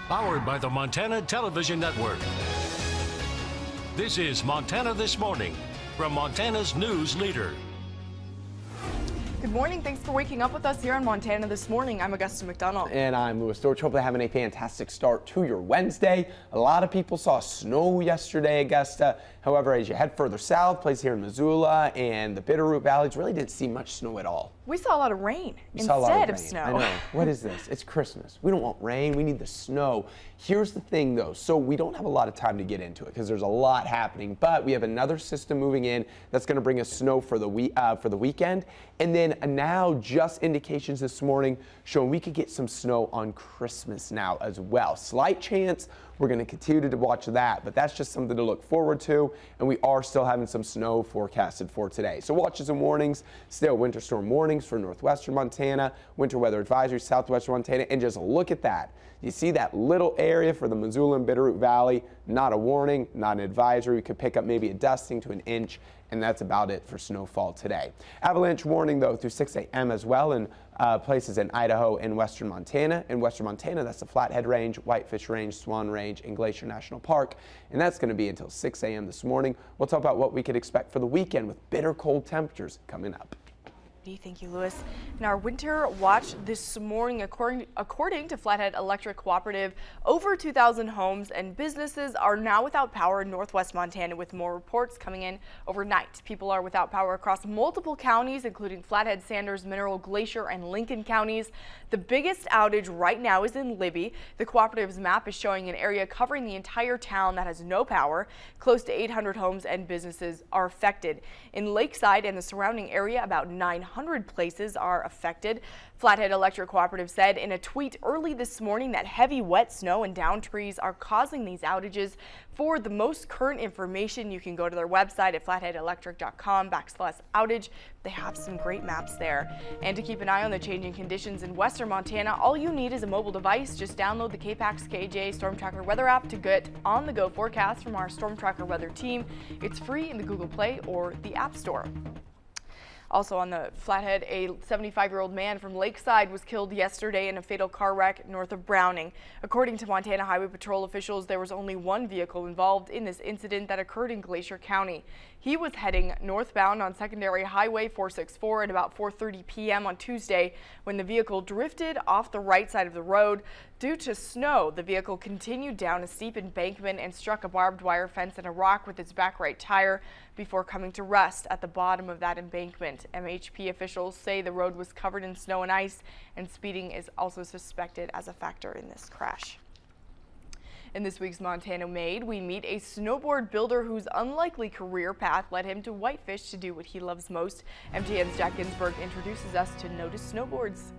Powered by the Montana Television Network. This is Montana This Morning from Montana's news leader. Good morning. Thanks for waking up with us here on Montana This Morning. I'm Augusta McDonald. And I'm Louis Storch. Hopefully having a fantastic start to your Wednesday. A lot of people saw snow yesterday, Augusta. However, as you head further south, places here in Missoula and the Bitterroot Valleys really didn't see much snow at all. We saw a lot of rain instead of snow. I know. What is this? It's Christmas. We don't want rain. We need the snow. Here's the thing, though. So we don't have a lot of time to get into it because there's a lot happening. But we have another system moving in that's going to bring us snow for the weekend. And then now just indications this morning showing we could get some snow on Christmas now as well. Slight chance. We're going to continue to watch that, but that's just something to look forward to, and we are still having some snow forecasted for today. So watches and warnings, still winter storm warnings for northwestern Montana, winter weather advisory, southwestern Montana, and just look at that. You see that little area for the Missoula and Bitterroot Valley, not a warning, not an advisory. We could pick up maybe a dusting to an inch, and that's about it for snowfall today. Avalanche warning, though, through 6 a.m. as well in places in Idaho and western Montana. In western Montana, that's the Flathead Range, Whitefish Range, Swan Range, and Glacier National Park, and that's going to be until 6 a.m. this morning. We'll talk about what we could expect for the weekend with bitter cold temperatures coming up. Thank you, Louis. And our winter watch this morning, according to Flathead Electric Cooperative, over 2,000 homes and businesses are now without power in northwest Montana, with more reports coming in overnight. People are without power across multiple counties, including Flathead, Sanders, Mineral, Glacier, and Lincoln counties. The biggest outage right now is in Libby. The cooperative's map is showing an area covering the entire town that has no power. Close to 800 homes and businesses are affected. In Lakeside and the surrounding area, about 900 places are affected. Flathead Electric Cooperative said in a tweet early this morning that heavy wet snow and downed trees are causing these outages. For the most current information, you can go to their website at flatheadelectric.com/outage. They have some great maps there. And to keep an eye on the changing conditions in western Montana, all you need is a mobile device. Just download the KPAX-KJ Storm Tracker weather app to get on-the-go forecast from our Storm Tracker weather team. It's free in the Google Play or the App Store. Also on the Flathead, a 75-year-old man from Lakeside was killed yesterday in a fatal car wreck north of Browning. According to Montana Highway Patrol officials, there was only one vehicle involved in this incident that occurred in Glacier County. He was heading northbound on Secondary Highway 464 at about 4:30 p.m. on Tuesday when the vehicle drifted off the right side of the road. Due to snow, the vehicle continued down a steep embankment and struck a barbed wire fence and a rock with its back right tire before coming to rest at the bottom of that embankment. MHP officials say the road was covered in snow and ice, and speeding is also suspected as a factor in this crash. In this week's Montana Made, we meet a snowboard builder whose unlikely career path led him to Whitefish to do what he loves most. MTN's Jack Ginsburg introduces us to Notice Snowboards.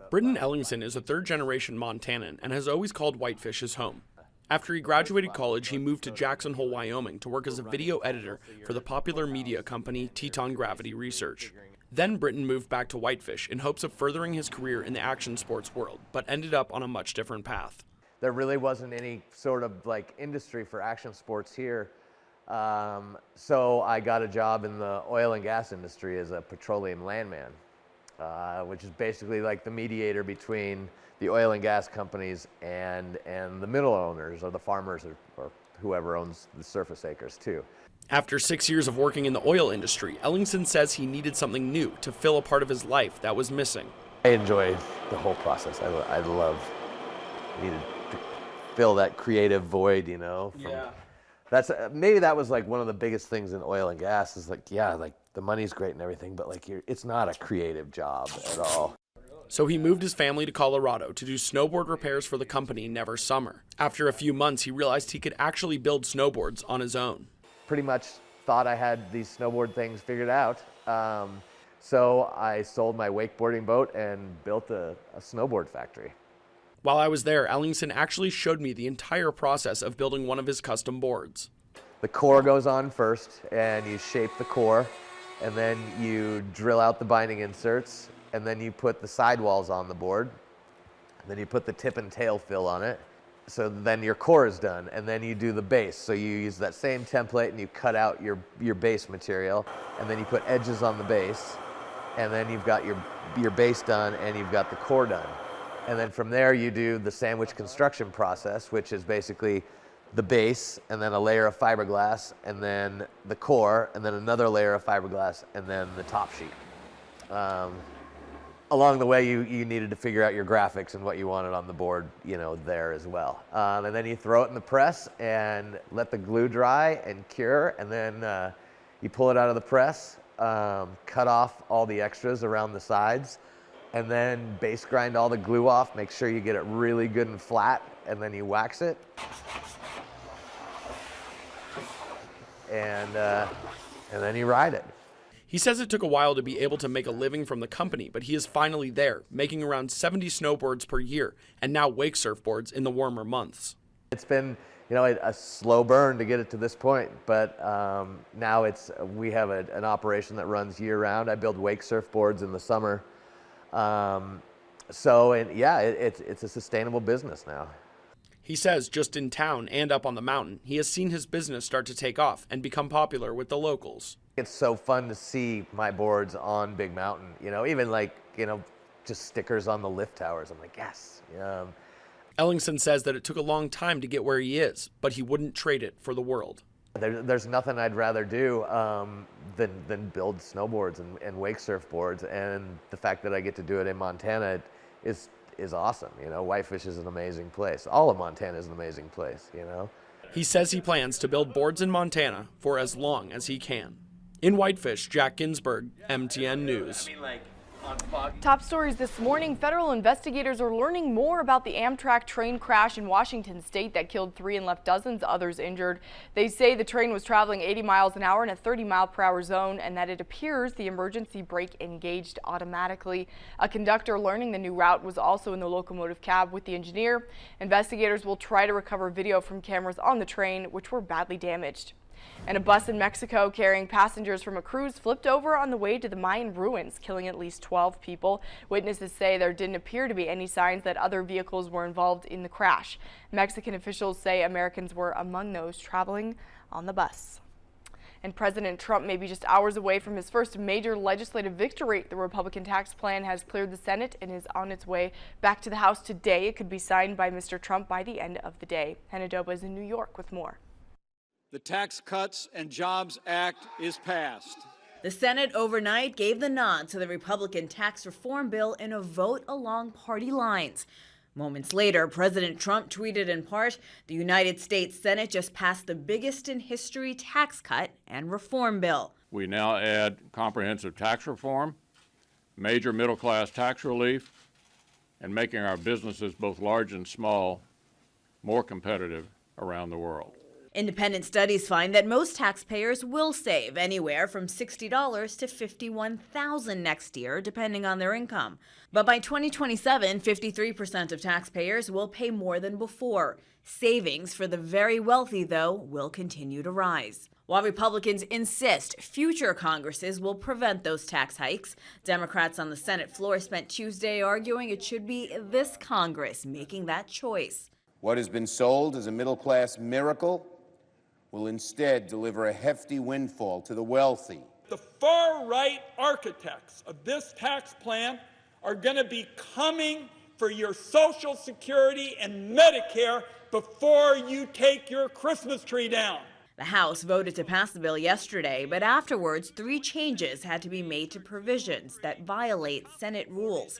Britton Ellingson is a third-generation Montanan and has always called Whitefish his home. After he graduated college, he moved to Jackson Hole, Wyoming to work as a video editor for the popular media company Teton Gravity Research. Then Britton moved back to Whitefish in hopes of furthering his career in the action sports world, but ended up on a much different path. There really wasn't any sort of like industry for action sports here. So I got a job in the oil and gas industry as a petroleum landman, which is basically like the mediator between the oil and gas companies and the middle owners or the farmers or whoever owns the surface acres too. After 6 years of working in the oil industry, Ellingson says he needed something new to fill a part of his life that was missing. I enjoy the whole process. I needed to fill that creative void, you know. That's maybe that was like one of the biggest things in oil and gas is like, yeah, like the money's great and everything, but like it's not a creative job at all. So he moved his family to Colorado to do snowboard repairs for the company Never Summer. After a few months, he realized he could actually build snowboards on his own. Pretty much thought I had these snowboard things figured out. So I sold my wakeboarding boat and built a snowboard factory. While I was there, Ellingson actually showed me the entire process of building one of his custom boards. The core goes on first, and you shape the core, and then you drill out the binding inserts, and then you put the sidewalls on the board, and then you put the tip and tail fill on it. So then your core is done, and then you do the base. So you use that same template, and you cut out your base material, and then you put edges on the base, and then you've got your base done, and you've got the core done. And then from there you do the sandwich construction process, which is basically the base and then a layer of fiberglass and then the core and then another layer of fiberglass and then the top sheet. Along the way, you needed to figure out your graphics and what you wanted on the board, there as well. And then you throw it in the press and let the glue dry and cure, and then you pull it out of the press, cut off all the extras around the sides, and then base grind all the glue off, make sure you get it really good and flat, and then you wax it. And then you ride it. He says it took a while to be able to make a living from the company, but he is finally there, making around 70 snowboards per year, and now wake surfboards in the warmer months. It's been, a slow burn to get it to this point, but now we have an operation that runs year-round. I build wake surfboards in the summer, it's a sustainable business now. He says just in town and up on the mountain, he has seen his business start to take off and become popular with the locals. It's so fun to see my boards on Big Mountain, even just stickers on the lift towers. I'm like, yes. Ellingson says that it took a long time to get where he is, but he wouldn't trade it for the world. There's nothing I'd rather do than build snowboards and wake surfboards, and the fact that I get to do it in Montana is awesome. Whitefish is an amazing place. All of Montana is an amazing place, He says he plans to build boards in Montana for as long as he can. In Whitefish, Jack Ginsburg, MTN News. Top stories this morning. Federal investigators are learning more about the Amtrak train crash in Washington state that killed 3 and left dozens of others injured. They say the train was traveling 80 miles an hour in a 30-mile-per-hour zone and that it appears the emergency brake engaged automatically. A conductor learning the new route was also in the locomotive cab with the engineer. Investigators will try to recover video from cameras on the train, which were badly damaged. And a bus in Mexico carrying passengers from a cruise flipped over on the way to the Mayan ruins, killing at least 12 people. Witnesses say there didn't appear to be any signs that other vehicles were involved in the crash. Mexican officials say Americans were among those traveling on the bus. And President Trump may be just hours away from his first major legislative victory. The Republican tax plan has cleared the Senate and is on its way back to the House today. It could be signed by Mr. Trump by the end of the day. Hannah Doba is in New York with more. The Tax Cuts and Jobs Act is passed. The Senate overnight gave the nod to the Republican tax reform bill in a vote along party lines. Moments later, President Trump tweeted in part, the United States Senate just passed the biggest in history tax cut and reform bill. We now add comprehensive tax reform, major middle-class tax relief, and making our businesses, both large and small, more competitive around the world. Independent studies find that most taxpayers will save anywhere from $60 to $51,000 next year, depending on their income. But by 2027, 53% of taxpayers will pay more than before. Savings for the very wealthy, though, will continue to rise. While Republicans insist future Congresses will prevent those tax hikes, Democrats on the Senate floor spent Tuesday arguing it should be this Congress making that choice. What has been sold as a middle-class miracle will instead deliver a hefty windfall to the wealthy. The far-right architects of this tax plan are going to be coming for your Social Security and Medicare before you take your Christmas tree down. The House voted to pass the bill yesterday, but afterwards 3 changes had to be made to provisions that violate Senate rules.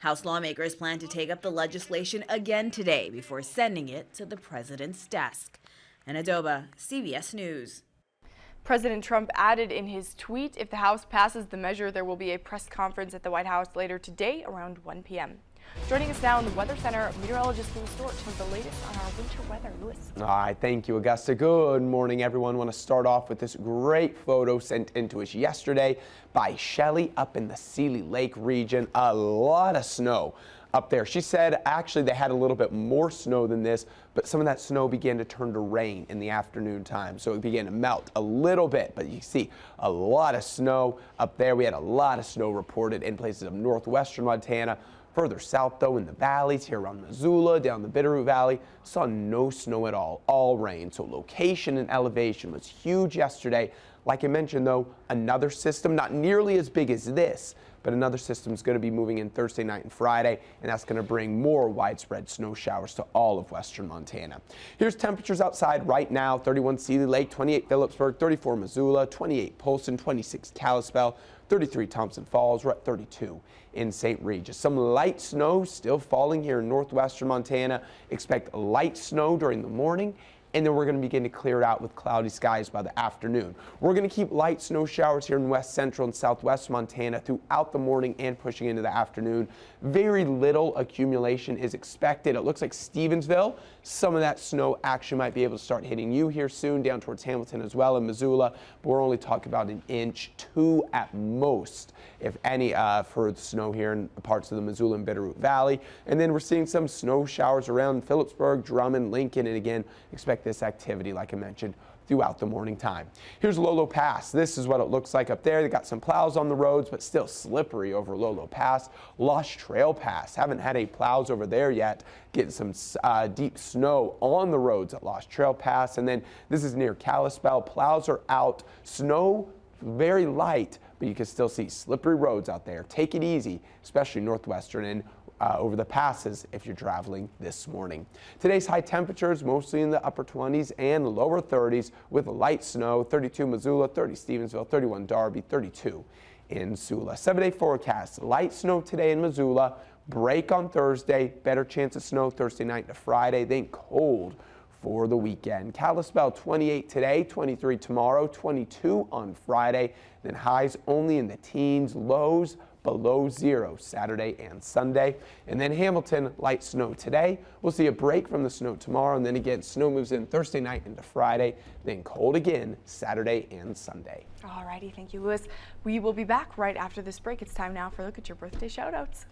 House lawmakers plan to take up the legislation again today before sending it to the president's desk. Hannah Doba, CBS News. President Trump added in his tweet, if the House passes the measure, there will be a press conference at the White House later today around 1 p.m. Joining us now in the Weather Center, meteorologist Louis Storch has the latest on our winter weather. Louis. All right, thank you, Augusta. Good morning, everyone. I want to start off with this great photo sent in to us yesterday by Shelly up in the Seeley Lake region. A lot of snow up there. She said actually they had a little bit more snow than this, but some of that snow began to turn to rain in the afternoon time. So it began to melt a little bit, but you see a lot of snow up there. We had a lot of snow reported in places of northwestern Montana. Further south, though, in the valleys here around Missoula, down the Bitterroot Valley, saw no snow at all rain. So location and elevation was huge yesterday. Like I mentioned, though, another system, not nearly as big as this, but another system is going to be moving in Thursday night and Friday, and that's going to bring more widespread snow showers to all of western Montana. Here's temperatures outside right now: 31 Seeley Lake, 28 Phillipsburg, 34 Missoula, 28 Polson, 26 Kalispell, 33 Thompson Falls. We're at 32 in St. Regis. Some light snow still falling here in northwestern Montana. Expect light snow during the morning, and then we're going to begin to clear it out with cloudy skies by the afternoon. We're going to keep light snow showers here in west central and southwest Montana throughout the morning and pushing into the afternoon. Very little accumulation is expected. It looks like Stevensville, some of that snow action might be able to start hitting you here soon, down towards Hamilton as well, and Missoula, but we're only talking about an inch, 2 at most, if any, for the snow here in parts of the Missoula and Bitterroot Valley. And then we're seeing some snow showers around Phillipsburg, Drummond, Lincoln, and again, expect this activity, like I mentioned, throughout the morning time. Here's Lolo Pass. This is what it looks like up there. They got some plows on the roads, but still slippery over Lolo Pass. Lost Trail Pass. Haven't had any plows over there yet. Getting some deep snow on the roads at Lost Trail Pass. And then this is near Kalispell. Plows are out. Snow very light, but you can still see slippery roads out there. Take it easy, especially northwestern and over the passes if you're traveling this morning. Today's high temperatures mostly in the upper 20s and lower 30s with light snow. 32 Missoula, 30 Stevensville, 31 Darby, 32 in Sula. 7-day forecast: light snow today in Missoula, break on Thursday, better chance of snow Thursday night to Friday, then cold for the weekend. Kalispell 28 today, 23 tomorrow, 22 on Friday, then highs only in the teens, lows below 0 Saturday and Sunday. And then Hamilton, light snow today. We'll see a break from the snow tomorrow, and then again snow moves in Thursday night into Friday, then cold again Saturday and Sunday. Alrighty, thank you, Lewis. We will be back right after this break. It's time now for a look at your birthday shout outs.